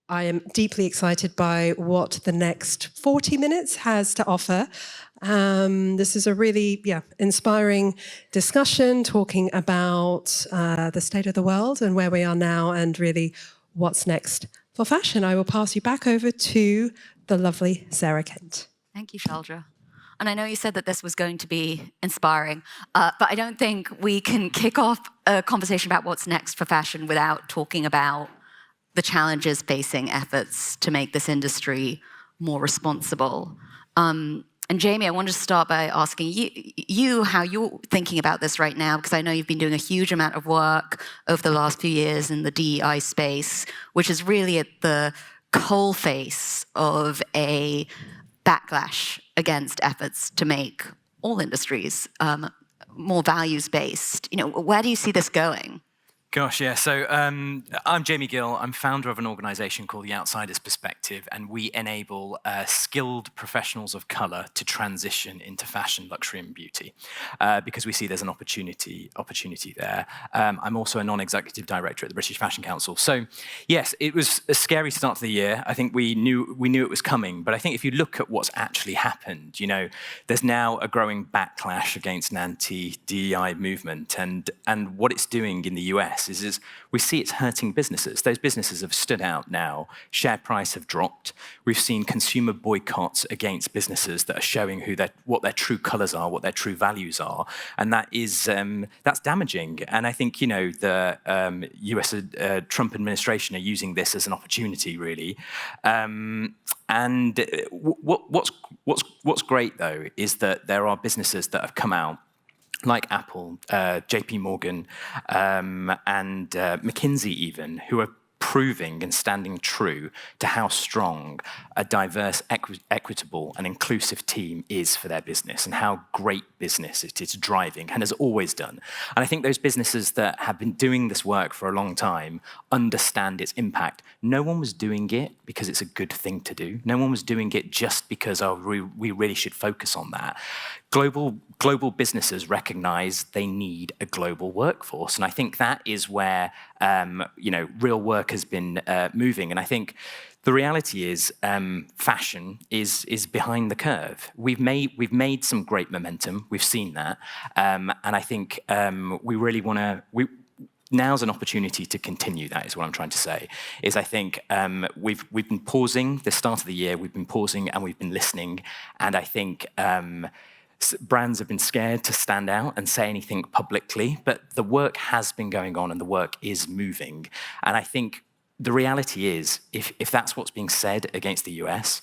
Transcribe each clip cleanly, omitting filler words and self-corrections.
I am deeply excited by what the next 40 minutes has to offer. This is a really inspiring discussion talking about the state of the world and where we are now and really what's next for fashion. I will pass you back over to the lovely Zehra Kent. Thank you, Shaldra. And I know you said that this was going to be inspiring, but I don't think we can kick off a conversation about what's next for fashion without talking about the challenges facing efforts to make this industry more responsible. And Jamie, I wanted to start by asking you how you're thinking about this right now, because I know you've been doing a huge amount of work over the last few years in the DEI space, which is really at the coalface of a backlash against efforts to make all industries more values-based. Where do you see this going? Gosh, yeah. So I'm Jamie Gill. I'm founder of an organization called The Outsider's Perspective, and we enable skilled professionals of color to transition into fashion, luxury, and beauty, because we see there's an opportunity there. I'm also a non-executive director at the British Fashion Council. So yes, it was a scary start to the year. I think we knew it was coming, but I think if you look at what's actually happened, there's now a growing backlash against an anti-DEI movement, and what it's doing in the US is we see it's hurting businesses. Those businesses have stood out now. Share price have dropped. We've seen consumer boycotts against businesses that are showing what their true colors are, what their true values are, and that's damaging. And I think the US Trump administration are using this as an opportunity, really. And what's great though is that there are businesses that have come out, like Apple, JP Morgan, and McKinsey even, who are proving and standing true to how strong a diverse, equitable and inclusive team is for their business and how great business it is driving and has always done. And I think those businesses that have been doing this work for a long time understand its impact. No one was doing it because it's a good thing to do. No one was doing it just because we really should focus on that. Global businesses recognize they need a global workforce. And I think that is where real work has been moving. And I think the reality is fashion is behind the curve. We've made some great momentum. We've seen that. And I think we really want to... Now's an opportunity to continue that, is what I'm trying to say. Is I think we've been pausing the start of the year. We've been pausing and we've been listening. And I think brands have been scared to stand out and say anything publicly, but the work has been going on and the work is moving. And I think the reality is, if that's what's being said against the US,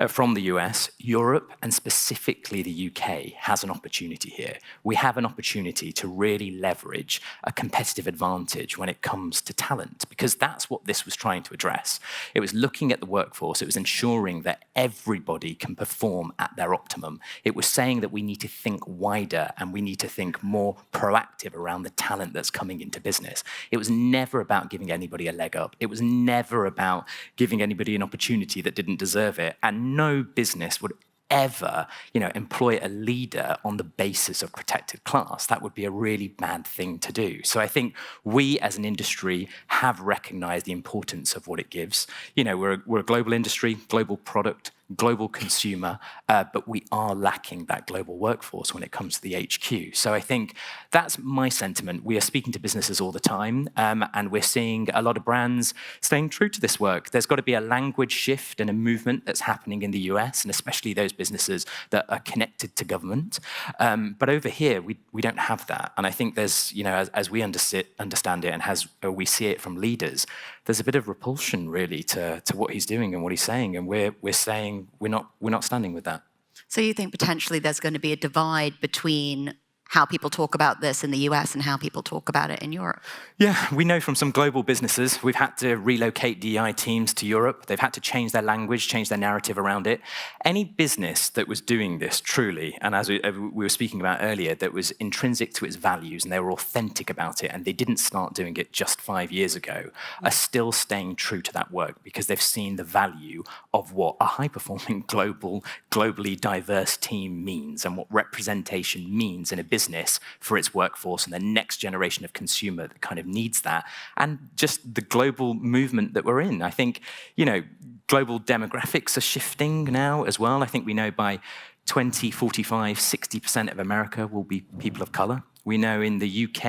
from the US, Europe, and specifically the UK, has an opportunity here. We have an opportunity to really leverage a competitive advantage when it comes to talent, because that's what this was trying to address. It was looking at the workforce. It was ensuring that everybody can perform at their optimum. It was saying that we need to think wider and we need to think more proactive around the talent that's coming into business. It was never about giving anybody a leg up. It was never about giving anybody an opportunity that didn't deserve it. And no business would ever, employ a leader on the basis of protected class. That would be a really bad thing to do. So I think we as an industry have recognized the importance of what it gives. We're a global industry, global product, global consumer, but we are lacking that global workforce when it comes to the HQ. So I think that's my sentiment. We are speaking to businesses all the time, and we're seeing a lot of brands staying true to this work. There's got to be a language shift and a movement that's happening in the US, and especially those businesses that are connected to government. But over here, we don't have that. And I think there's, as we understand it, and as we see it from leaders, there's a bit of repulsion really to what he's doing and what he's saying, and we're saying we're not standing with that. So you think potentially there's going to be a divide between how people talk about this in the US and how people talk about it in Europe? Yeah, we know from some global businesses, we've had to relocate DEI teams to Europe. They've had to change their language, change their narrative around it. Any business that was doing this truly, and as we were speaking about earlier, that was intrinsic to its values and they were authentic about it and they didn't start doing it just 5 years ago, are still staying true to that work because they've seen the value of what a high-performing globally diverse team means and what representation means in a business for its workforce and the next generation of consumer that kind of needs that, and just the global movement that we're in. I think, global demographics are shifting now as well. I think we know by 2045, 60% of America will be people of color. We know in the UK,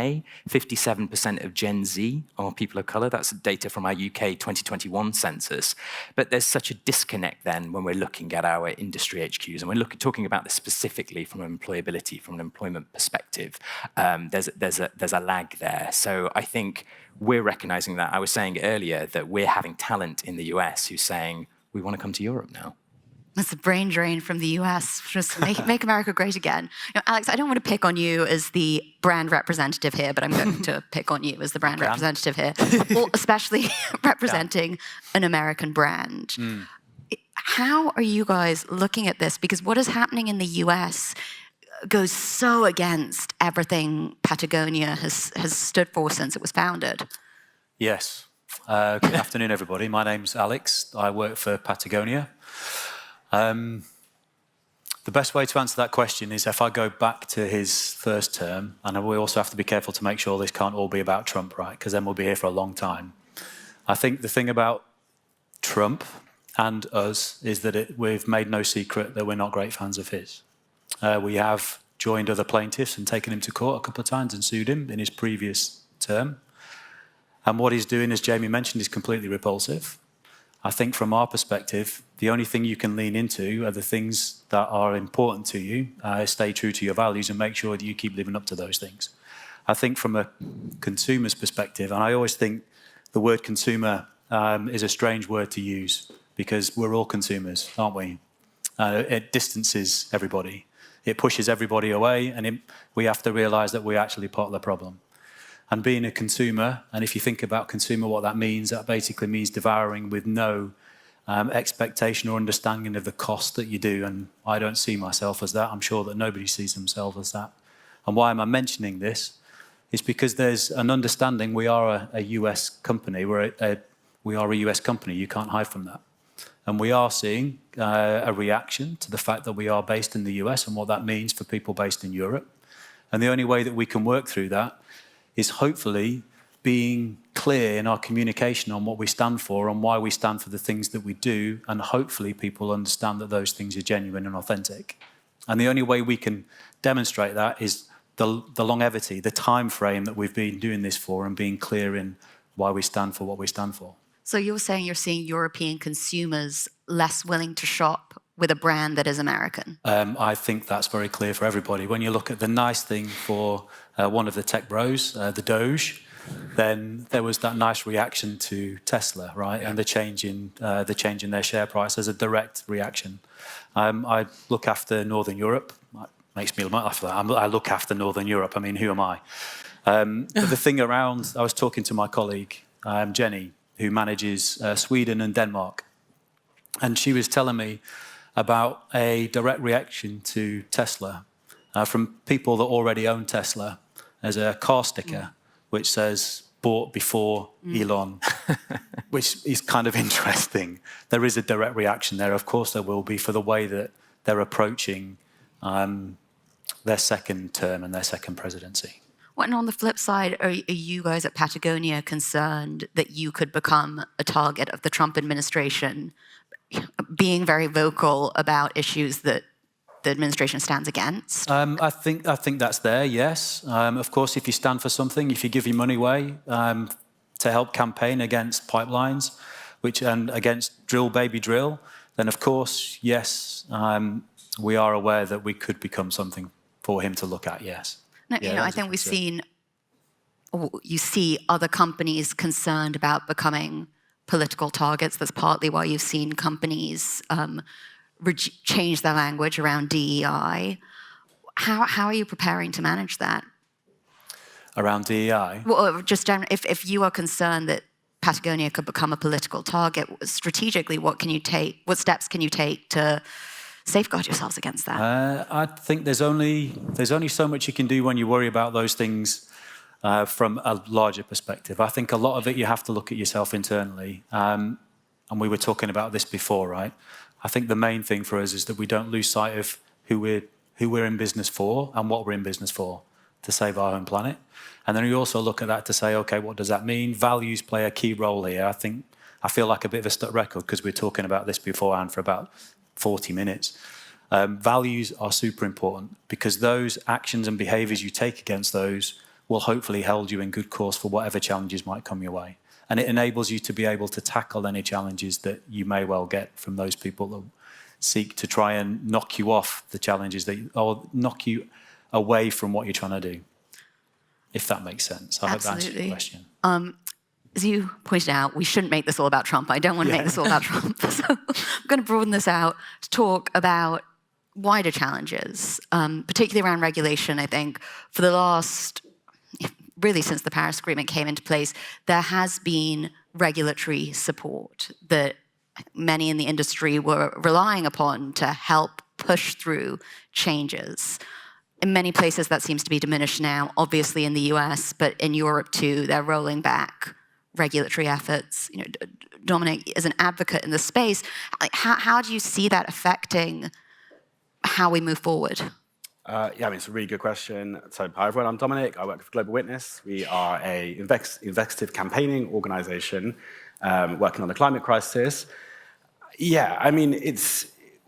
57% of Gen Z are people of color. That's data from our UK 2021 census. But there's such a disconnect then when we're looking at our industry HQs, and we're talking about this specifically from employability, from an employment perspective. There's a lag there. So I think we're recognizing that. I was saying earlier that we're having talent in the US who's saying, we want to come to Europe now. It's a brain drain from the US, just make America great again. Alex, I don't want to pick on you as the brand representative here, but I'm going to pick on you as the brand representative here, well, especially representing an American brand. How are you guys looking at this? Because what is happening in the US goes so against everything Patagonia has stood for since it was founded. Yes. Good afternoon, everybody. My name's Alex. I work for Patagonia. The best way to answer that question is if I go back to his first term, and we also have to be careful to make sure this can't all be about Trump, right? Because then we'll be here for a long time. I think the thing about Trump and us is that we've made no secret that we're not great fans of his. We have joined other plaintiffs and taken him to court a couple of times and sued him in his previous term. And what he's doing, as Jamie mentioned, is completely repulsive. I think from our perspective, the only thing you can lean into are the things that are important to you, stay true to your values and make sure that you keep living up to those things. I think from a consumer's perspective, and I always think the word consumer is a strange word to use because we're all consumers, aren't we? It distances everybody. It pushes everybody away, and we have to realise that we're actually part of the problem. And being a consumer, and if you think about consumer, what that basically means devouring with no expectation or understanding of the cost that you do. And I don't see myself as that. I'm sure that nobody sees themselves as that. And why am I mentioning this? It's because there's an understanding we are a US company. We are a US company. You can't hide from that. And we are seeing a reaction to the fact that we are based in the US and what that means for people based in Europe. And the only way that we can work through that is hopefully being clear in our communication on what we stand for and why we stand for the things that we do, and hopefully people understand that those things are genuine and authentic. And the only way we can demonstrate that is the longevity, the time frame that we've been doing this for and being clear in why we stand for what we stand for. So you're saying you're seeing European consumers less willing to shop with a brand that is American? I think that's very clear for everybody. When you look at the nice thing for one of the tech bros, the Doge, then there was that nice reaction to Tesla, right? Yeah. And the change in their share price as a direct reaction. I look after Northern Europe. Makes me laugh at that. I look after Northern Europe. I mean, who am I? But the thing around, I was talking to my colleague, Jenny, who manages Sweden and Denmark. And she was telling me about a direct reaction to Tesla from people that already own Tesla. There's a car sticker which says, bought before Elon, which is kind of interesting. There is a direct reaction there. Of course there will be, for the way that they're approaching their second term and their second presidency. Well, and on the flip side, are you guys at Patagonia concerned that you could become a target of the Trump administration, being very vocal about issues that the administration stands against? I think that's there, yes. Of course, if you stand for something, if you give your money away to help campaign against pipelines, and against drill, baby drill, then of course, yes, we are aware that we could become something for him to look at, yes. No, yeah, I think you see other companies concerned about becoming political targets. That's partly why you've seen companies change their language around DEI. How are you preparing to manage that? Around DEI? Well, just if you are concerned that Patagonia could become a political target, strategically, what steps can you take to safeguard yourselves against that? I think there's only so much you can do when you worry about those things from a larger perspective. I think a lot of it you have to look at yourself internally. And we were talking about this before, right? I think the main thing for us is that we don't lose sight of who we're in business for and what we're in business for. to save our home planet. And then you also look at that to say, okay, what does that mean? Values play a key role here. I feel like a bit of a stuck record because we're talking about this beforehand for about 40 minutes. Values are super important because those actions and behaviours you take against those will hopefully hold you in good course for whatever challenges might come your way. And it enables you to be able to tackle any challenges that you may well get from those people that seek to try and knock you off the challenges or knock you away from what you're trying to do, if that makes sense. I hope that answers your question. As you pointed out, we shouldn't make this all about Trump. I don't want to make this all about Trump. So I'm going to broaden this out to talk about wider challenges, particularly around regulation. I think for the last, really since the Paris Agreement came into place, there has been regulatory support that many in the industry were relying upon to help push through changes. In many places that seems to be diminished now, obviously in the US, but in Europe too, they're rolling back regulatory efforts. You know, Dominic, as an advocate in the space, how do you see that affecting how we move forward? Yeah, I mean, it's a really good question. So, hi everyone, I'm Dominic. I work for Global Witness. We are a investigative campaigning organization working on the climate crisis. Yeah, I mean,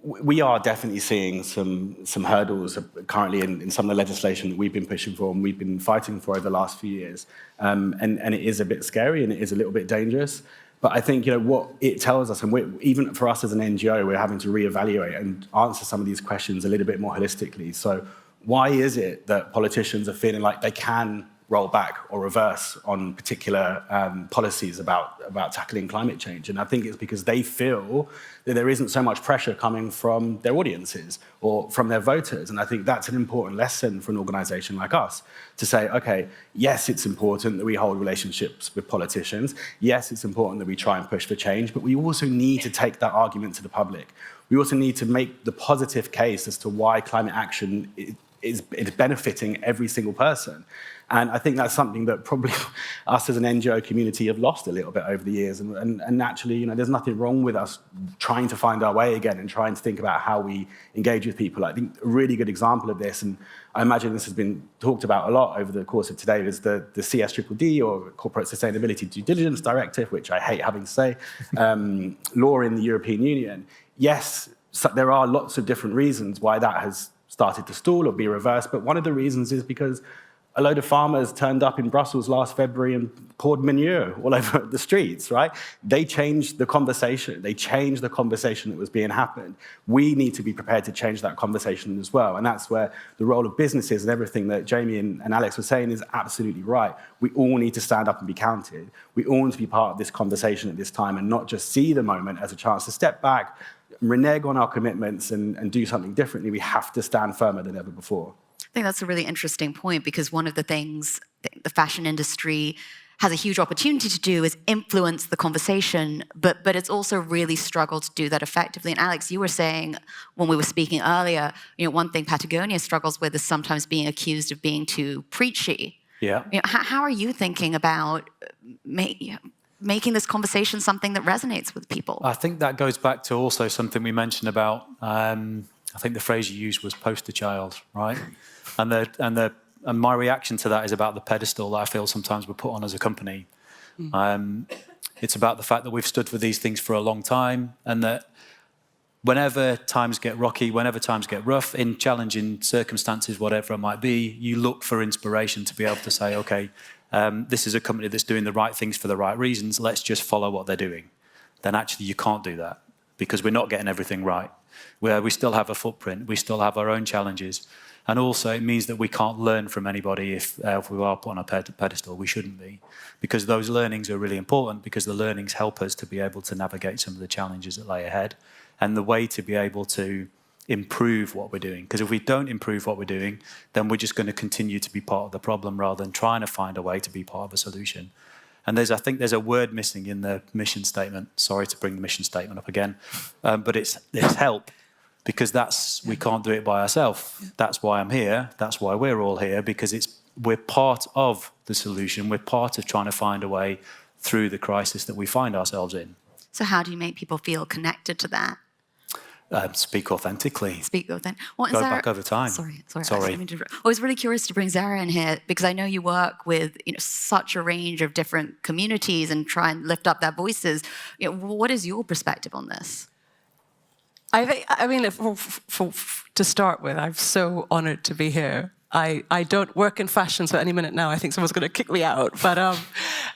we are definitely seeing some hurdles currently in some of the legislation that we've been pushing for and we've been fighting for over the last few years. And it is a bit scary and it is a little bit dangerous. But I think, you know, what it tells us, and even for us as an NGO, we're having to reevaluate and answer some of these questions a little bit more holistically. So why is it that politicians are feeling like they can roll back or reverse on particular policies about tackling climate change? And I think it's because they feel that there isn't so much pressure coming from their audiences or from their voters. And I think that's an important lesson for an organization like us to say, okay, yes, it's important that we hold relationships with politicians. Yes, it's important that we try and push for change, but we also need to take that argument to the public. We also need to make the positive case as to why climate action is benefiting every single person. And I think that's something that probably us as an NGO community have lost a little bit over the years. And naturally, you know, there's nothing wrong with us trying to find our way again and trying to think about how we engage with people. I think a really good example of this, and I imagine this has been talked about a lot over the course of today, is the CSDDD, or Corporate Sustainability Due Diligence Directive, which I hate having to say, law in the European Union. Yes, so there are lots of different reasons why that has started to stall or be reversed, but one of the reasons is because a load of farmers turned up in Brussels last February and poured manure all over the streets, right? They changed the conversation. They changed the conversation that was being happened. We need to be prepared to change that conversation as well. And that's where the role of businesses and everything that Jamie and Alex were saying is absolutely right. We all need to stand up and be counted. We all need to be part of this conversation at this time and not just see the moment as a chance to step back, renege on our commitments and do something differently. We have to stand firmer than ever before. I think that's a really interesting point, because one of the things the fashion industry has a huge opportunity to do is influence the conversation, but it's also really struggled to do that effectively. And Alex, you were saying when we were speaking earlier, you know, one thing Patagonia struggles with is sometimes being accused of being too preachy. Yeah. You know, how are you thinking about making this conversation something that resonates with people? I think that goes back to also something we mentioned about, I think the phrase you used was poster child, right? And my reaction to that is about the pedestal that I feel sometimes we're put on as a company. It's about the fact that we've stood for these things for a long time, and that whenever times get rocky, whenever times get rough, in challenging circumstances, whatever it might be, you look for inspiration to be able to say, okay, this is a company that's doing the right things for the right reasons, let's just follow what they're doing. Then actually you can't do that, because we're not getting everything right. We still have a footprint, we still have our own challenges. And also it means that we can't learn from anybody if we are put on a pedestal. We shouldn't be, because those learnings are really important, because the learnings help us to be able to navigate some of the challenges that lay ahead, and the way to be able to improve what we're doing. Because if we don't improve what we're doing, then we're just going to continue to be part of the problem rather than trying to find a way to be part of a solution. And I think there's a word missing in the mission statement. Sorry to bring the mission statement up again, but it's help. Because we can't do it by ourselves. That's why I'm here. That's why we're all here, because we're part of the solution. We're part of trying to find a way through the crisis that we find ourselves in. So how do you make people feel connected to that? Speak authentically. Speak authentic. Well, Go Zehra, back over time. Sorry. Sorry. I was really curious to bring Zehra in here because I know you work with such a range of different communities and try and lift up their voices. What is your perspective on this? I mean, to start with, I'm so honoured to be here. I don't work in fashion, so any minute now I think someone's going to kick me out. But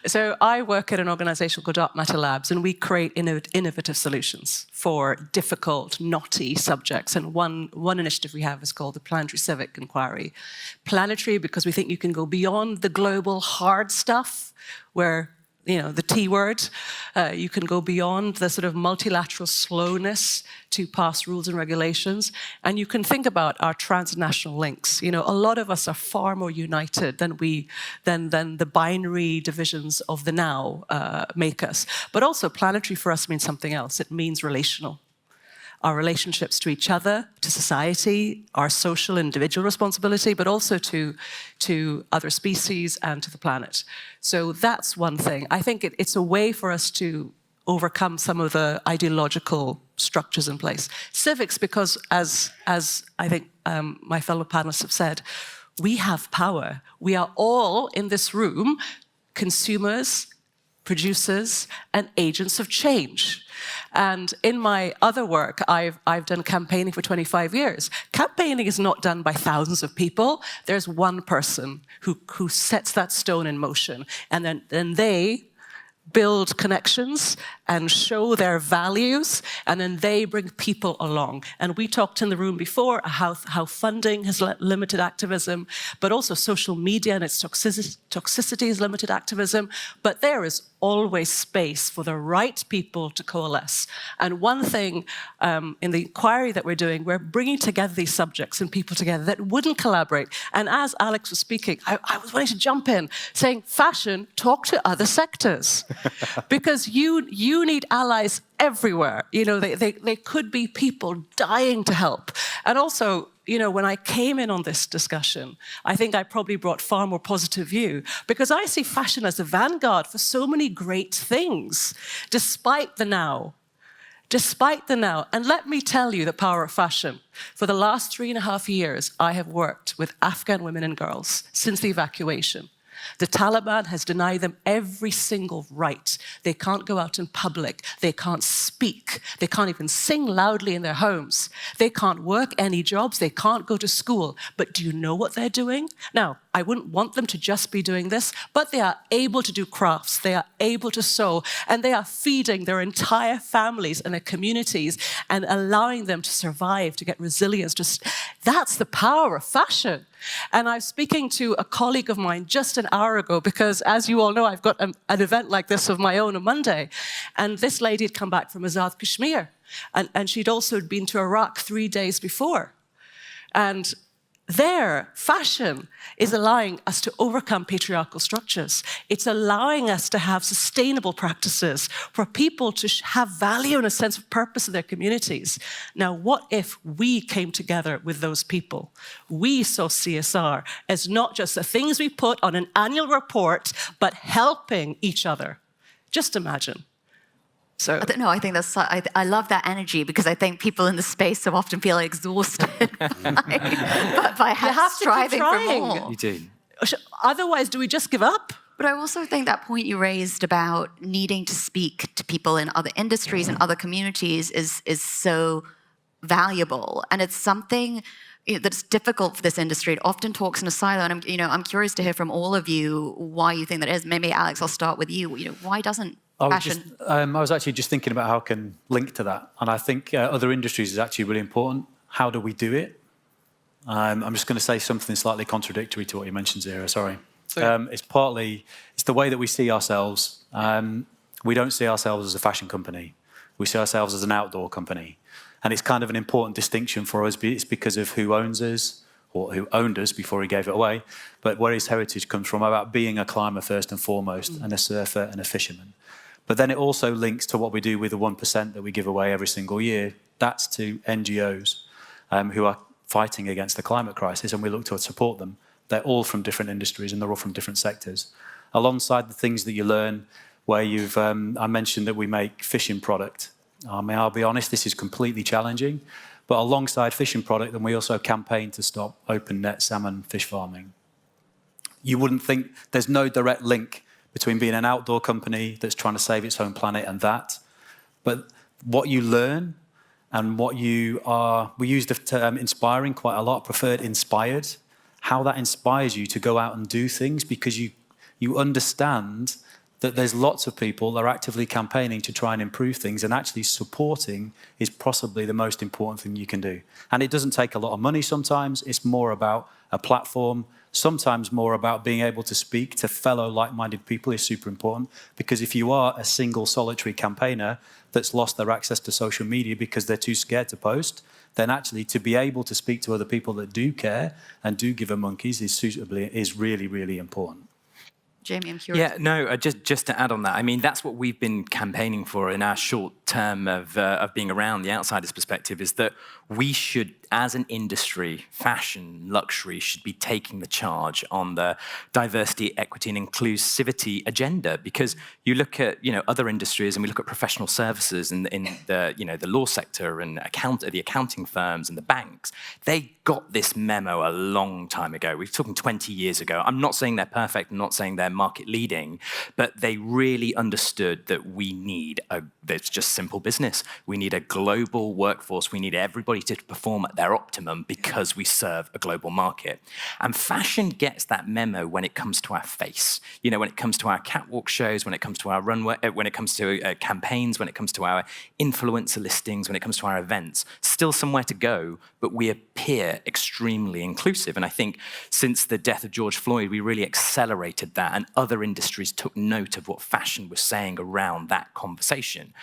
so I work at an organisation called Dark Matter Labs, and we create innovative solutions for difficult, knotty subjects. And one initiative we have is called the Planetary Civic Inquiry. Planetary because we think you can go beyond the global hard stuff, where the T word. You can go beyond the sort of multilateral slowness to pass rules and regulations. And you can think about our transnational links. A lot of us are far more united than the binary divisions of the now make us. But also planetary for us means something else. It means relational. Our relationships to each other, to society, our social individual responsibility, but also to other species and to the planet. So that's one thing. I think it's a way for us to overcome some of the ideological structures in place. Civics, because as I think my fellow panelists have said, we have power. We are all in this room consumers, producers, and agents of change. And in my other work, I've done campaigning for 25 years. Campaigning is not done by thousands of people. There's one person who sets that stone in motion, and then they build connections and show their values, and then they bring people along. And we talked in the room before how funding has limited activism, but also social media and its toxicity has limited activism. But there is always space for the right people to coalesce. And one thing in the inquiry that we're doing, we're bringing together these subjects and people together that wouldn't collaborate. And as Alex was speaking, I was wanting to jump in, saying, fashion, talk to other sectors. Because you need allies everywhere. They could be people dying to help. And also, when I came in on this discussion, I think I probably brought far more positive view because I see fashion as a vanguard for so many great things, despite the now. Despite the now. And let me tell you the power of fashion. For the last 3.5 years, I have worked with Afghan women and girls since the evacuation. The Taliban has denied them every single right. They can't go out in public. They can't speak. They can't even sing loudly in their homes. They can't work any jobs. They can't go to school. But do you know what they're doing? Now, I wouldn't want them to just be doing this, but they are able to do crafts. They are able to sew, and they are feeding their entire families and their communities and allowing them to survive, to get resilience. That's the power of fashion. And I was speaking to a colleague of mine just an hour ago because, as you all know, I've got an event like this of my own on Monday. And this lady had come back from Azad Kashmir. And she'd also been to Iraq 3 days before. And there, fashion is allowing us to overcome patriarchal structures. It's allowing us to have sustainable practices for people to have value and a sense of purpose in their communities. Now, what if we came together with those people? We saw CSR as not just the things we put on an annual report, but helping each other. Just imagine. So I think that's. I love that energy because I think people in the space so often feel exhausted by striving for more. You do. Otherwise, do we just give up? But I also think that point you raised about needing to speak to people in other industries and other communities is so valuable, and it's something that's difficult for this industry. It often talks in a silo, and I'm curious to hear from all of you why you think that is. Maybe Alex, I'll start with you. Why doesn't fashion? I was actually just thinking about how I can link to that, and I think other industries is actually really important. How do we do it? I'm just going to say something slightly contradictory to what you mentioned, Zehra. Sorry. It's the way that we see ourselves. We don't see ourselves as a fashion company. We see ourselves as an outdoor company. And it's kind of an important distinction for us. It's because of who owns us, or who owned us before he gave it away, but where his heritage comes from, about being a climber first and foremost, and a surfer and a fisherman. But then it also links to what we do with the 1% that we give away every single year. That's to NGOs who are fighting against the climate crisis, and we look to support them. They're all from different industries, and they're all from different sectors. Alongside the things that you learn, where I mentioned that we make fishing product. I mean, I'll be honest, this is completely challenging. But alongside fishing product, then we also campaign to stop open net salmon fish farming. You wouldn't think there's no direct link between being an outdoor company that's trying to save its own planet and that. But what you learn and what you are, we use the term inspiring quite a lot, preferred inspired, how that inspires you to go out and do things because you understand that there's lots of people that are actively campaigning to try and improve things, and actually supporting is possibly the most important thing you can do. And it doesn't take a lot of money sometimes. It's more about a platform, sometimes more about being able to speak to fellow like-minded people is super important, because if you are a single solitary campaigner that's lost their access to social media because they're too scared to post, then actually to be able to speak to other people that do care and do give a monkeys is really, really important. Jamie, I'm curious. Yeah, no, just to add on that, I mean, that's what we've been campaigning for in our short term of being around, the outsider's perspective, is that we should, as an industry, fashion, luxury, should be taking the charge on the diversity, equity, and inclusivity agenda. Because you look at, other industries, and we look at professional services in the, the law sector and the accounting firms and the banks. They got this memo a long time ago. We're talking 20 years ago. I'm not saying they're perfect. I'm not saying they're market leading, but they really understood that we need it's just simple business. We need a global workforce. We need everybody to perform at their optimum because we serve a global market. And fashion gets that memo when it comes to our face. When it comes to our catwalk shows, when it comes to our runway, when it comes to campaigns, when it comes to our influencer listings, when it comes to our events. Still somewhere to go, but we appear extremely inclusive. And I think since the death of George Floyd, we really accelerated that, and other industries took note of what fashion was saying around that conversation.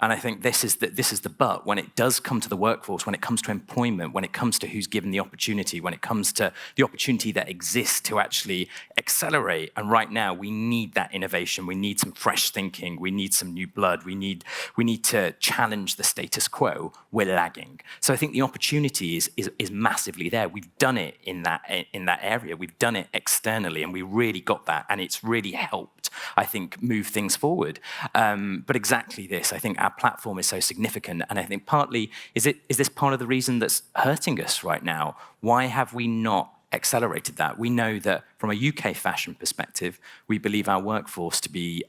And I think this is the but. When it does come to the workforce, when it comes to employment, when it comes to who's given the opportunity, when it comes to the opportunity that exists to actually accelerate, and right now we need that innovation, we need some fresh thinking, we need some new blood, we need to challenge the status quo, we're lagging. So I think the opportunity is massively there. We've done it in that area, we've done it externally, and we really got that, and it's really helped, I think, move things forward. But exactly this, I think our platform is so significant, and I think partly, is this part of the reason that's hurting us right now? Why have we not accelerated that? We know that from a UK fashion perspective, we believe our workforce to be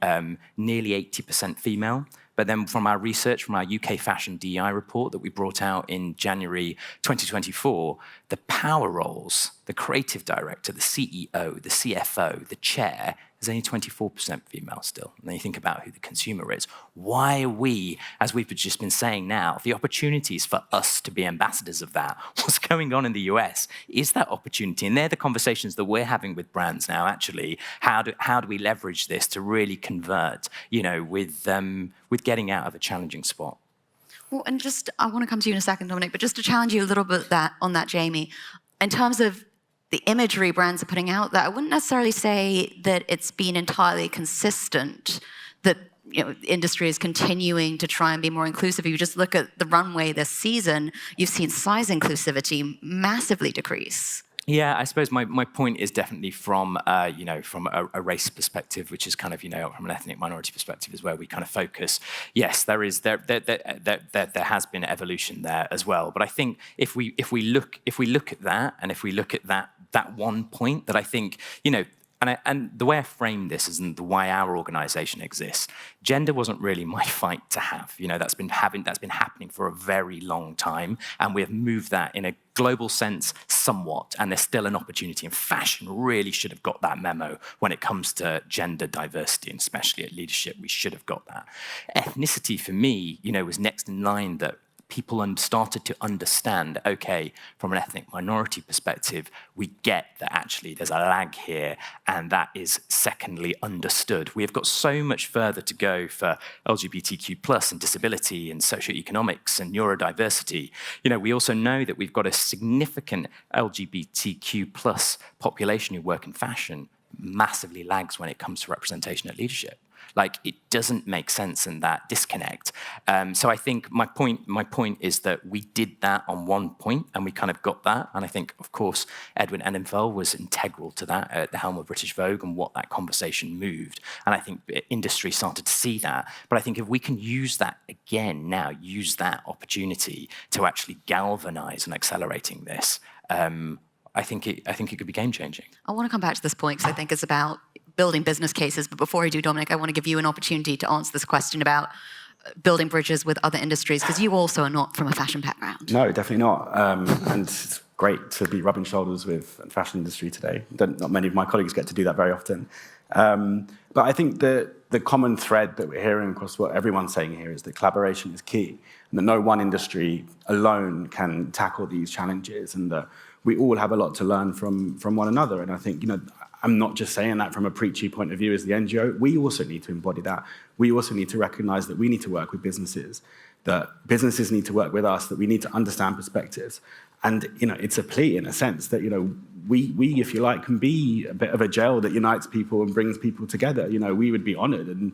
nearly 80% female. But then from our research, from our UK Fashion DEI report that we brought out in January 2024, the power roles, the creative director, the CEO, the CFO, the chair, is only 24% female still. And then you think about who the consumer is. Why are we, as we've just been saying now, the opportunities for us to be ambassadors of that? What's going on in the US is that opportunity. And they're the conversations that we're having with brands now, actually. How do we leverage this to really convert, with getting out of a challenging spot? Well, and I want to come to you in a second, Dominic, but just to challenge you a little bit on that, Jamie, in terms of the imagery brands are putting out there, I wouldn't necessarily say that it's been entirely consistent, that industry is continuing to try and be more inclusive. If you just look at the runway this season, you've seen size inclusivity massively decrease. Yeah, I suppose my point is definitely from from a race perspective, which is kind of from an ethnic minority perspective, is where we kind of focus. Yes, there has been evolution there as well. But I think if we look at that, and if we look at that one point, that I think And the way I frame this is the why our organization exists. Gender wasn't really my fight to have. That's been happening for a very long time, and we have moved that in a global sense somewhat, and there's still an opportunity. And fashion really should have got that memo when it comes to gender diversity, and especially at leadership, we should have got that. Ethnicity for me, was next in line, that people started to understand, okay, from an ethnic minority perspective, we get that actually there's a lag here, and that is secondly understood. We have got so much further to go for LGBTQ+ and disability and socioeconomics and neurodiversity. We also know that we've got a significant LGBTQ+ population who work in fashion, massively lags when it comes to representation at leadership. Like, it doesn't make sense in that disconnect. So I think my point is that we did that on one point, and we kind of got that. And I think, of course, Edwin Enninful was integral to that at the helm of British Vogue and what that conversation moved. And I think industry started to see that. But I think if we can use that again now, use that opportunity to actually galvanize and accelerating this, I think it could be game-changing. I want to come back to this point because I think it's about building business cases. But before I do, Dominic, I want to give you an opportunity to answer this question about building bridges with other industries, because you also are not from a fashion background. No, definitely not. And it's great to be rubbing shoulders with the fashion industry today. Not many of my colleagues get to do that very often. But I think the common thread that we're hearing across what everyone's saying here is that collaboration is key, and that no one industry alone can tackle these challenges, and that we all have a lot to learn from one another. And I think, I'm not just saying that from a preachy point of view as the NGO. We also need to embody that. We also need to recognize that we need to work with businesses, that businesses need to work with us, that we need to understand perspectives. And, it's a plea in a sense that, we, if you like, can be a bit of a gel that unites people and brings people together. We would be honored and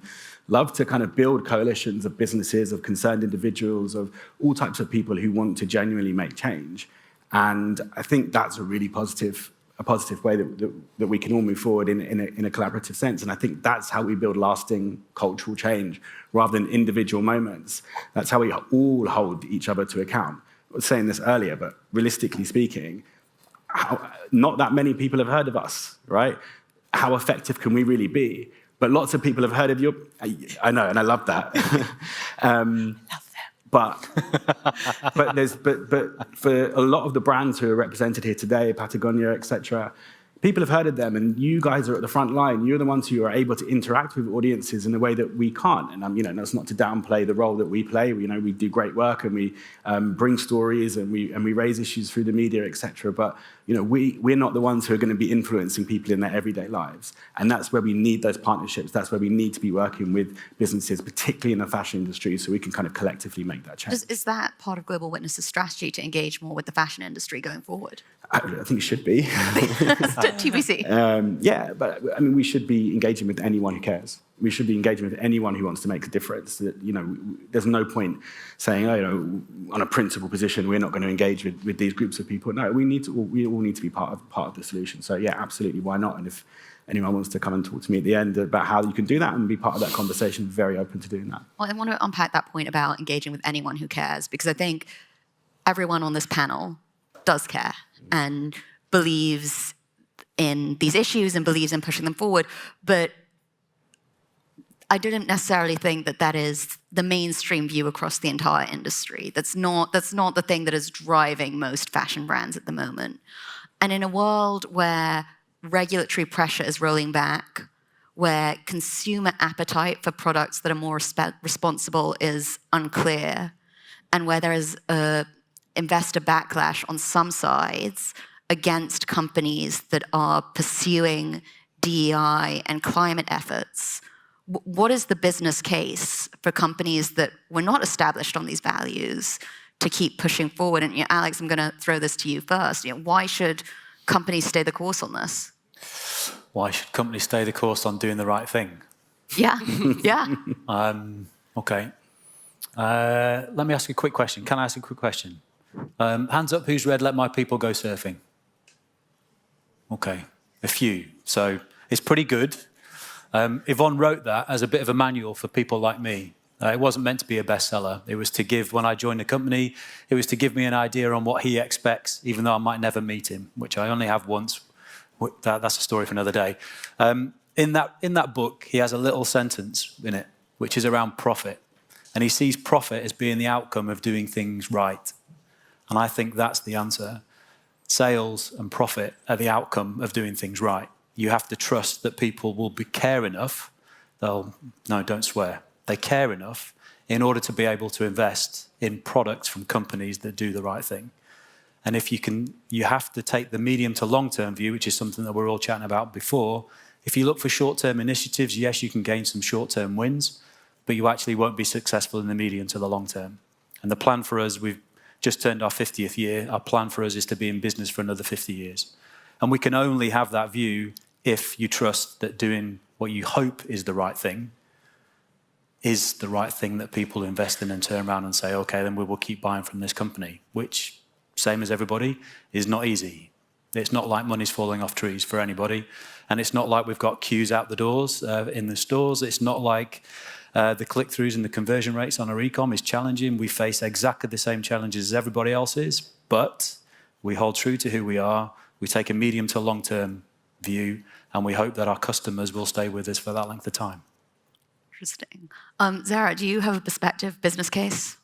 love to kind of build coalitions of businesses, of concerned individuals, of all types of people who want to genuinely make change. And I think that's a really positive way that we can all move forward in a collaborative sense. And I think that's how we build lasting cultural change rather than individual moments. That's how we all hold each other to account. I was saying this earlier, but realistically speaking, not that many people have heard of us, right? How effective can we really be? But lots of people have heard of you. I know, and I love that. But for a lot of the brands who are represented here today, Patagonia, etc., people have heard of them, and you guys are at the front line. You're the ones who are able to interact with audiences in a way that we can't. And that's not to downplay the role that we play. We do great work, and we bring stories, and we raise issues through the media, etc. But we're not the ones who are going to be influencing people in their everyday lives. And that's where we need those partnerships. That's where we need to be working with businesses, particularly in the fashion industry, so we can kind of collectively make that change. Is that part of Global Witness's strategy to engage more with the fashion industry going forward? I think it should be. TBC. Yeah, but we should be engaging with anyone who cares. We should be engaging with anyone who wants to make a difference. There's no point saying, on a principal position, we're not going to engage with these groups of people. No, we all need to be part of the solution. So yeah, absolutely, why not? And if anyone wants to come and talk to me at the end about how you can do that and be part of that conversation, very open to doing that. Well, I want to unpack that point about engaging with anyone who cares, because I think everyone on this panel does care and believes in these issues and believes in pushing them forward. But I didn't necessarily think that is the mainstream view across the entire industry. That's not the thing that is driving most fashion brands at the moment. And in a world where regulatory pressure is rolling back, where consumer appetite for products that are more responsible is unclear, and where there is a investor backlash on some sides against companies that are pursuing DEI and climate efforts, what is the business case for companies that were not established on these values to keep pushing forward? And Alex, I'm going to throw this to you first. Why should companies stay the course on this? Why should companies stay the course on doing the right thing? Yeah, yeah. Okay. Let me ask you a quick question. Can I ask you a quick question? Hands up who's read Let My People Go Surfing? Okay, a few. So it's pretty good. Yvonne wrote that as a bit of a manual for people like me. It wasn't meant to be a bestseller. It was to give, when I joined the company, it was to give me an idea on what he expects, even though I might never meet him, which I only have once. That's a story for another day. In that book, he has a little sentence in it, which is around profit. And he sees profit as being the outcome of doing things right. And I think that's the answer. Sales and profit are the outcome of doing things right. You have to trust that people will care enough. No, don't swear. They care enough in order to be able to invest in products from companies that do the right thing. And if you have to take the medium to long-term view, which is something that we're all chatting about before. If you look for short-term initiatives, yes, you can gain some short-term wins, but you actually won't be successful in the medium to the long term. And the plan for us, we've just turned our 50th year. Our plan for us is to be in business for another 50 years. And we can only have that view if you trust that doing what you hope is the right thing is the right thing that people invest in and turn around and say, okay, then we will keep buying from this company, which, same as everybody, is not easy. It's not like money's falling off trees for anybody. And it's not like we've got queues out the doors in the stores. It's not like the click-throughs and the conversion rates on our e-com is challenging. We face exactly the same challenges as everybody else is, but we hold true to who we are. We take a medium to long-term view, and we hope that our customers will stay with us for that length of time. Interesting. Zehra, do you have a perspective, business case?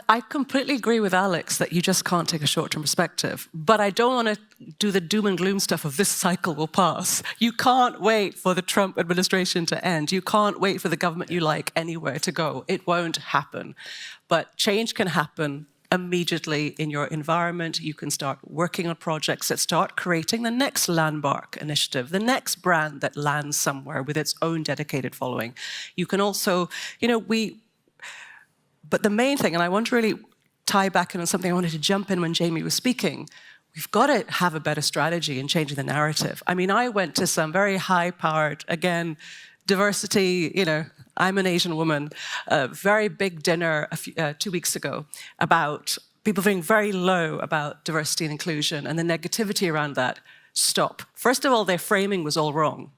I completely agree with Alex that you just can't take a short-term perspective, but I don't want to do the doom and gloom stuff of this cycle will pass. You can't wait for the Trump administration to end. You can't wait for the government you like anywhere to go. It won't happen. But change can happen immediately in your environment. You can start working on projects that start creating the next landmark initiative, the next brand that lands somewhere with its own dedicated following. You can also, but the main thing, and I want to really tie back in on something I wanted to jump in when Jamie was speaking, we've got to have a better strategy in changing the narrative. I mean, I went to some very high-powered, again, diversity, I'm an Asian woman, a very big dinner 2 weeks ago about people feeling very low about diversity and inclusion and the negativity around that. Stop. First of all, their framing was all wrong.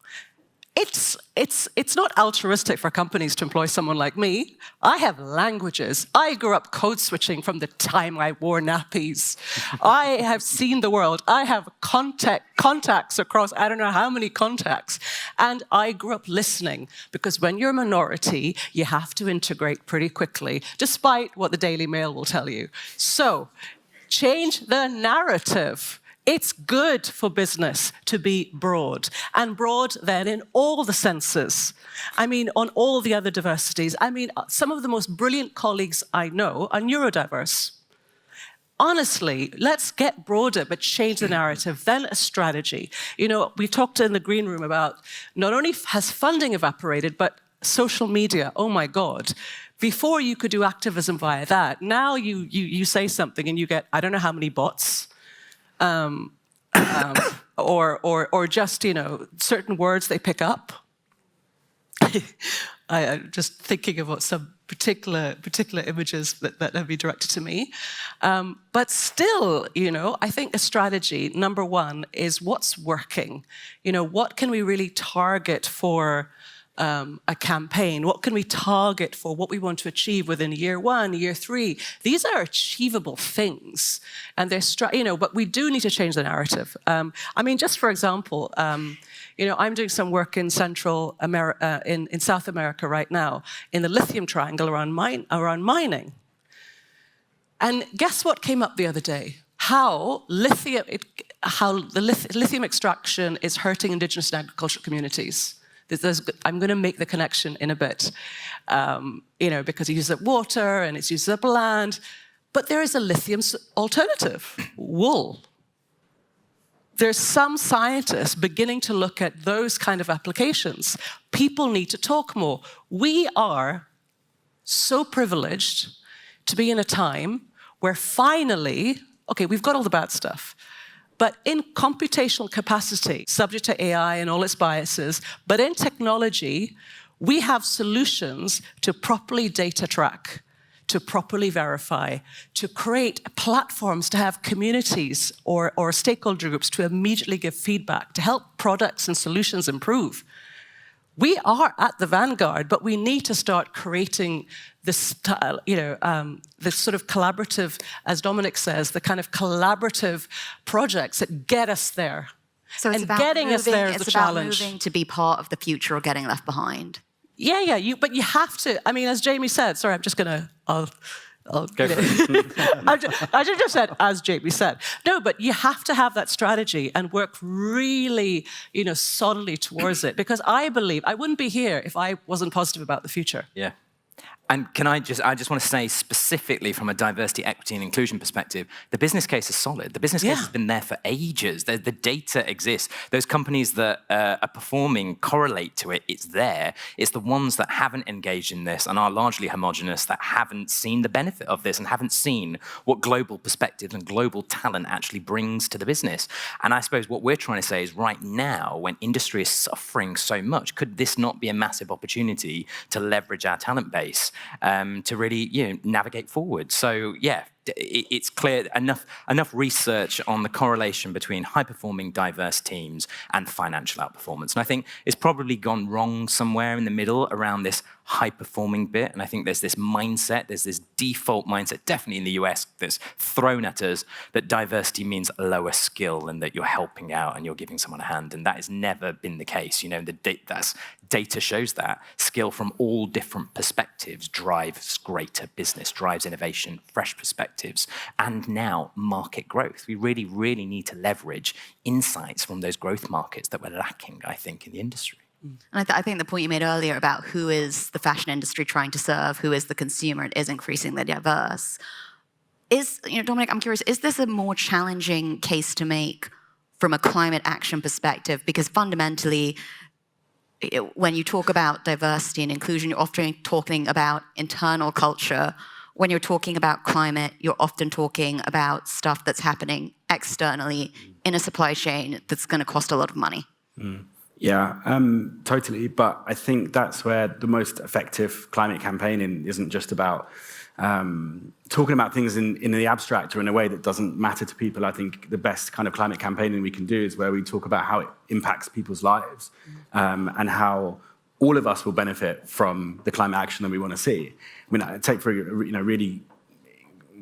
It's not altruistic for companies to employ someone like me. I have languages. I grew up code switching from the time I wore nappies. I have seen the world. I have contacts across I don't know how many contacts. And I grew up listening because when you're a minority, you have to integrate pretty quickly, despite what the Daily Mail will tell you. So, change the narrative. It's good for business to be broad, and broad then in all the senses. I mean, on all the other diversities. I mean, some of the most brilliant colleagues I know are neurodiverse. Honestly, let's get broader, but change the narrative, then a strategy. We talked in the green room about not only has funding evaporated, but social media, oh my God. Before you could do activism via that, now you say something and you get, I don't know how many bots, or just, certain words they pick up. I'm just thinking about some particular images that have been directed to me. But still, I think a strategy, number one, is what's working. What can we really target for a campaign? What can we target for what we want to achieve within year 1, year 3? These are achievable things, and they're but we do need to change the narrative. I mean, just for example, I'm doing some work in Central America, in South America right now, in the lithium triangle around mining. And guess what came up the other day? How the lithium extraction is hurting indigenous and agricultural communities. I'm going to make the connection in a bit, because it uses up water and it uses up land. But there is a lithium alternative, wool. There's some scientists beginning to look at those kind of applications. People need to talk more. We are so privileged to be in a time where finally, okay, we've got all the bad stuff, but in computational capacity, subject to AI and all its biases, but in technology, we have solutions to properly data track, to properly verify, to create platforms, to have communities or stakeholder groups to immediately give feedback, to help products and solutions improve. We are at the vanguard, but we need to start creating this, this sort of collaborative, as Dominic says, the kind of collaborative projects that get us there. So it's about getting us there is the challenge. It's about moving to be part of the future or getting left behind. Yeah, but you have to. I mean, as Jamie said, sorry, I'm just going to, I'll go for it. I just said, as Jamie said. No, but you have to have that strategy and work really, solidly towards it. Because I believe, I wouldn't be here if I wasn't positive about the future. Yeah. And I just want to say specifically from a diversity, equity, and inclusion perspective, the business case is solid. The business case has been there for ages. The data exists. Those companies that are performing correlate to it. It's there. It's the ones that haven't engaged in this and are largely homogenous that haven't seen the benefit of this and haven't seen what global perspectives and global talent actually brings to the business. And I suppose what we're trying to say is right now, when industry is suffering so much, could this not be a massive opportunity to leverage our talent base to really, navigate forward? So yeah, it's clear enough research on the correlation between high-performing, diverse teams and financial outperformance. And I think it's probably gone wrong somewhere in the middle around this high-performing bit. And I think there's this mindset, there's this default mindset, definitely in the US, that's thrown at us that diversity means lower skill and that you're helping out and you're giving someone a hand. And that has never been the case. Data shows that skill from all different perspectives drives greater business, drives innovation, fresh perspectives, and now market growth. We really, really need to leverage insights from those growth markets that we're lacking, I think, in the industry. And I think the point you made earlier about who is the fashion industry trying to serve, who is the consumer, and is increasingly diverse. Dominic, I'm curious, is this a more challenging case to make from a climate action perspective? Because fundamentally, when you talk about diversity and inclusion, you're often talking about internal culture. When you're talking about climate, you're often talking about stuff that's happening externally in a supply chain that's going to cost a lot of money. Yeah, totally. But I think that's where the most effective climate campaigning isn't just about talking about things in the abstract or in a way that doesn't matter to people. I think the best kind of climate campaigning we can do is where we talk about how it impacts people's lives and how all of us will benefit from the climate action that we want to see. I mean, take for really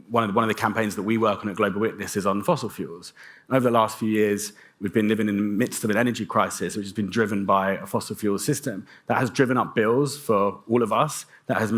one of the campaigns that we work on at Global Witness is on fossil fuels. And over the last few years, we've been living in the midst of an energy crisis, which has been driven by a fossil fuel system that has driven up bills for all of us, that has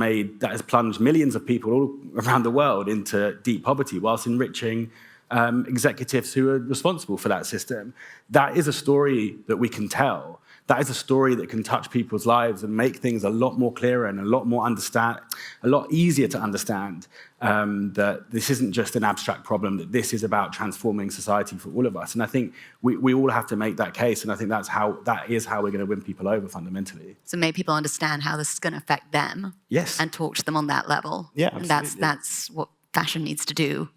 plunged millions of people all around the world into deep poverty, whilst enriching executives who are responsible for that system. That is a story that we can tell. That is a story that can touch people's lives and make things a lot more clearer and a lot easier to understand. That this isn't just an abstract problem, that this is about transforming society for all of us. And I think we all have to make that case, and I think that is how we're going to win people over fundamentally. So make people understand how this is going to affect them. Yes. And talk to them on that level. Yeah, and absolutely. that's what fashion needs to do.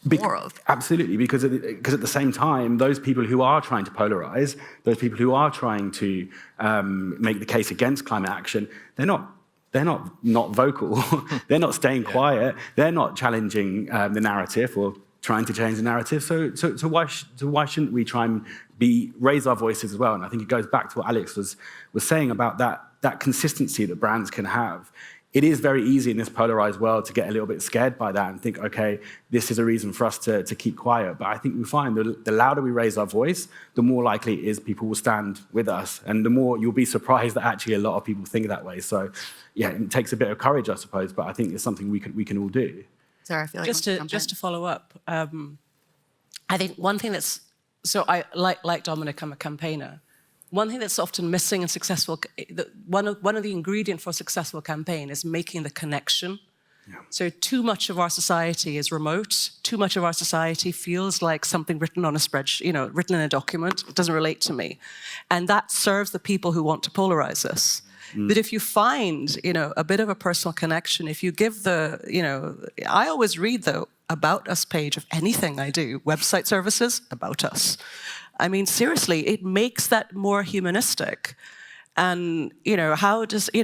More of. Absolutely, because at the same time, those people who are trying to polarize, those people who are trying to make the case against climate action, they're not vocal. They're not staying quiet. They're not challenging the narrative or trying to change the narrative. So why shouldn't we try and raise our voices as well? And I think it goes back to what Alex was saying about that consistency that brands can have. It is very easy in this polarized world to get a little bit scared by that and think, okay, this is a reason for us to keep quiet. But I think we find the louder we raise our voice, the more likely it is people will stand with us. And the more you'll be surprised that actually a lot of people think that way. So yeah, it takes a bit of courage, I suppose, but I think it's something we can all do. Sarah, I feel like just to follow up, I think one thing I like Dominic, I'm a campaigner. One thing that's often missing in successful, one of the ingredients for a successful campaign is making the connection. Yeah. So too much of our society is remote. Too much of our society feels like something written on a spreadsheet, written in a document. It doesn't relate to me. And that serves the people who want to polarize us. But if you find, a bit of a personal connection, if you give I always read the About Us page of anything I do, website services, About Us. I mean, seriously, it makes that more humanistic. And, how does, as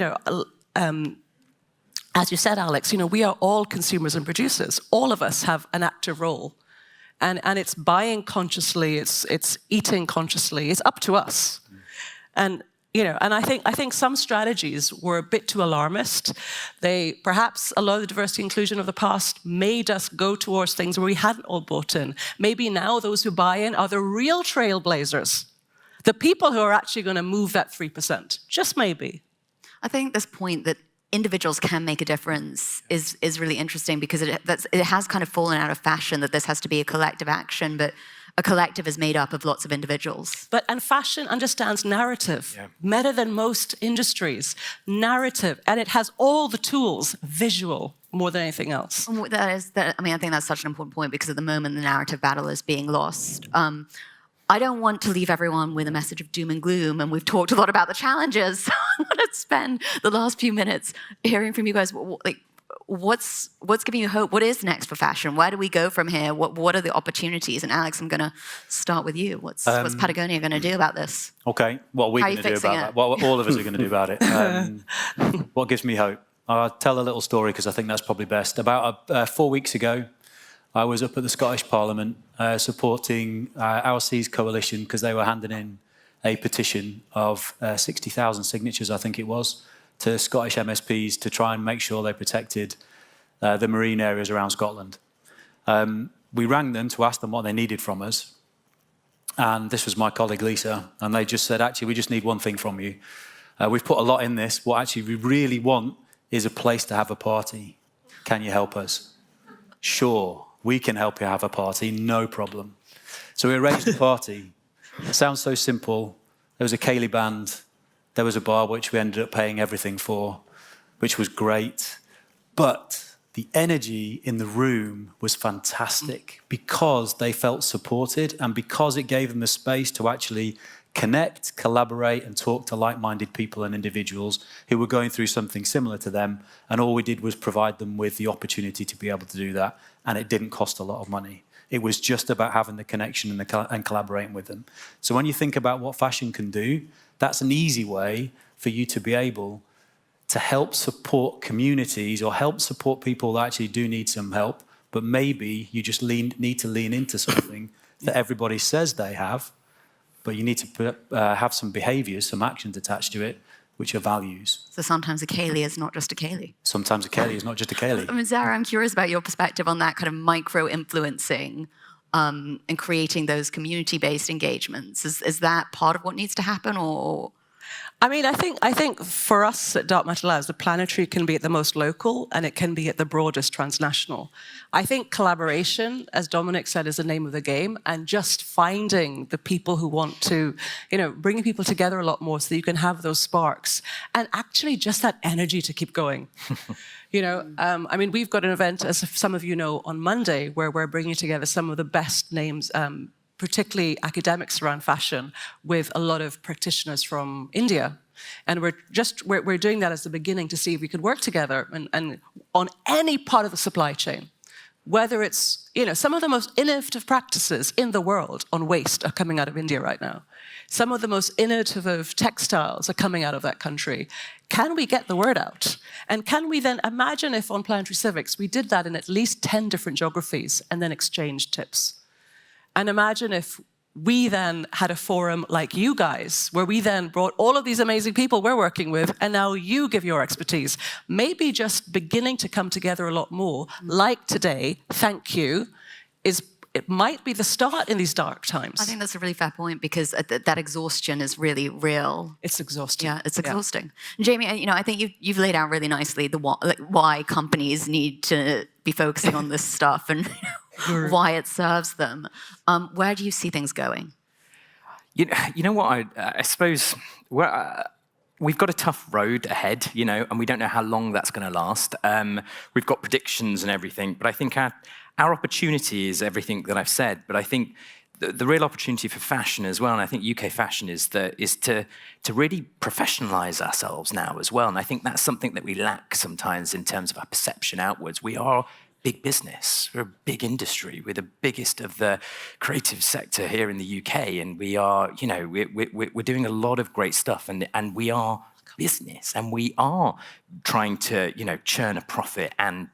you said, Alex, we are all consumers and producers. All of us have an active role. And it's buying consciously, it's eating consciously, it's up to us. And, and I think some strategies were a bit too alarmist. Perhaps a lot of the diversity inclusion of the past made us go towards things where we hadn't all bought in. Maybe now those who buy in are the real trailblazers, the people who are actually going to move that 3%, just maybe. I think this point that individuals can make a difference is really interesting because it has kind of fallen out of fashion that this has to be a collective action. But a collective is made up of lots of individuals. And fashion understands narrative better than most industries. Narrative, and it has all the tools, visual, more than anything else. I mean, I think that's such an important point because at the moment the narrative battle is being lost. I don't want to leave everyone with a message of doom and gloom, and we've talked a lot about the challenges. I want to spend the last few minutes hearing from you guys. Like, what's giving you hope? What is next for fashion? Where do we go from here? What are the opportunities? And Alex, I'm going to start with you. What's Patagonia going to do about this? Okay, what are we going to do about that? What all of us are going to do about it? What gives me hope? I'll tell a little story because I think that's probably best. About 4 weeks ago, I was up at the Scottish Parliament supporting Our Seas Coalition because they were handing in a petition of 60,000 signatures, I think it was, to Scottish MSPs to try and make sure they protected the marine areas around Scotland. We rang them to ask them what they needed from us. And this was my colleague Lisa. And they just said, actually, we just need one thing from you. We've put a lot in this. What actually we really want is a place to have a party. Can you help us? Sure. We can help you have a party, no problem. So we arranged a party. It sounds so simple. There was a ceilidh band. There was a bar which we ended up paying everything for, which was great. But the energy in the room was fantastic because they felt supported and because it gave them the space to actually connect, collaborate, and talk to like-minded people and individuals who were going through something similar to them. And all we did was provide them with the opportunity to be able to do that. And it didn't cost a lot of money. It was just about having the connection and collaborating with them. So when you think about what fashion can do, that's an easy way for you to be able to help support communities or help support people that actually do need some help, but maybe you just need to lean into something that everybody says they have, but you need to have some behaviours, some actions attached to it, which are values. So sometimes a ceilidh is not just a ceilidh. Sometimes a ceilidh is not just a ceilidh. I mean, Zehra, I'm curious about your perspective on that kind of micro-influencing and creating those community-based engagements. Is that part of what needs to happen, or...? I mean, I think for us at Dark Matter Labs, the planetary can be at the most local and it can be at the broadest transnational. I think collaboration, as Dominic said, is the name of the game, and just finding the people who want to, bringing people together a lot more so that you can have those sparks and actually just that energy to keep going. I mean, we've got an event, as some of you know, on Monday where we're bringing together some of the best names, particularly academics around fashion, with a lot of practitioners from India. And we're doing that as the beginning to see if we could work together and on any part of the supply chain. Whether it's, some of the most innovative practices in the world on waste are coming out of India right now. Some of the most innovative textiles are coming out of that country. Can we get the word out? And can we then imagine if on Planetary Civics we did that in at least 10 different geographies and then exchanged tips? And imagine if we then had a forum like you guys, where we then brought all of these amazing people we're working with, and now you give your expertise. Maybe just beginning to come together a lot more, like today, thank you, it might be the start in these dark times. I think that's a really fair point, because that exhaustion is really real. It's exhausting. Yeah, it's exhausting. Yeah. Jamie, I think you've laid out really nicely why companies need to be focusing on this stuff and why it serves them. Where do you see things going? You know what? I suppose we've got a tough road ahead, and we don't know how long that's going to last. We've got predictions and everything, but I think our opportunity is everything that I've said. But I think the real opportunity for fashion as well, and I think UK fashion is to really professionalise ourselves now as well. And I think that's something that we lack sometimes in terms of our perception outwards. We are big business. We're a big industry. We're the biggest of the creative sector here in the UK, and we are, we're doing a lot of great stuff, and we are business, and we are trying to, churn a profit and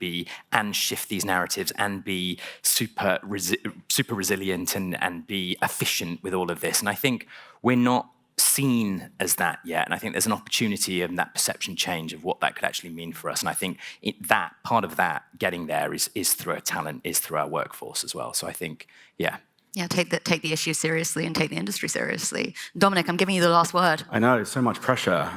shift these narratives and be super resilient and be efficient with all of this. And I think we're not seen as that yet, and I think there's an opportunity in that perception change of what that could actually mean for us. And I think that part of that getting there is through our talent, is through our workforce as well. So I think, yeah, take the issue seriously and take the industry seriously. Dominic, I'm giving you the last word. I know, so much pressure.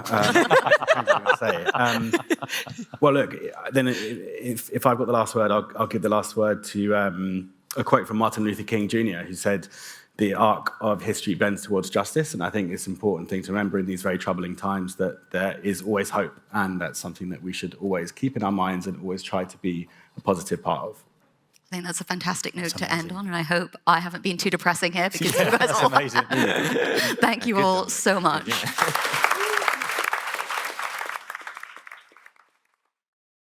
Well, look, then if I've got the last word, I'll give the last word to a quote from Martin Luther King Jr., who said, "The arc of history bends towards justice." And I think it's an important thing to remember in these very troubling times that there is always hope. And that's something that we should always keep in our minds and always try to be a positive part of. I think that's a fantastic note to end on, and I hope I haven't been too depressing here because you guys That's all... amazing. Thank you all so much.